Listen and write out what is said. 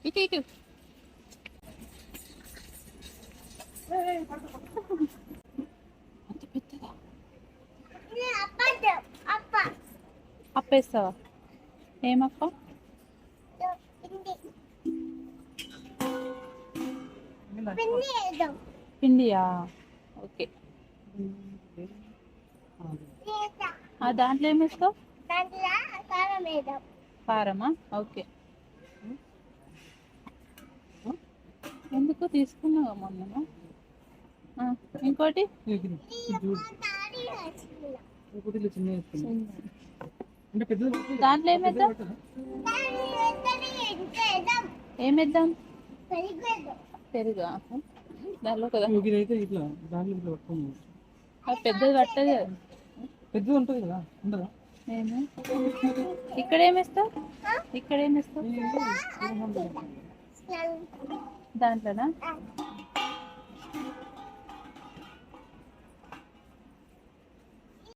ఇటు ఇటు. అంత పెద్దదా? అప్పేస్తావా? ఏమప్ప? పిండియా? ఓకే. దాంట్లో ఏమిస్తావు? కారమా? ఓకే. ఎందుకు తీసుకున్నావా మొన్న? ఇంకోటి దాంట్లో ఏమేద్దాం? ఏమేద్దాం? పెరుగా? దానిలో కదా పెద్దది పట్టదు కదా. పెద్దది ఉంటుంది కదా, ఉండదా? నేను ఇక్కడ ఏమేస్తావు? ఇక్కడ ఏమేస్తావు? దాంట్లోనా?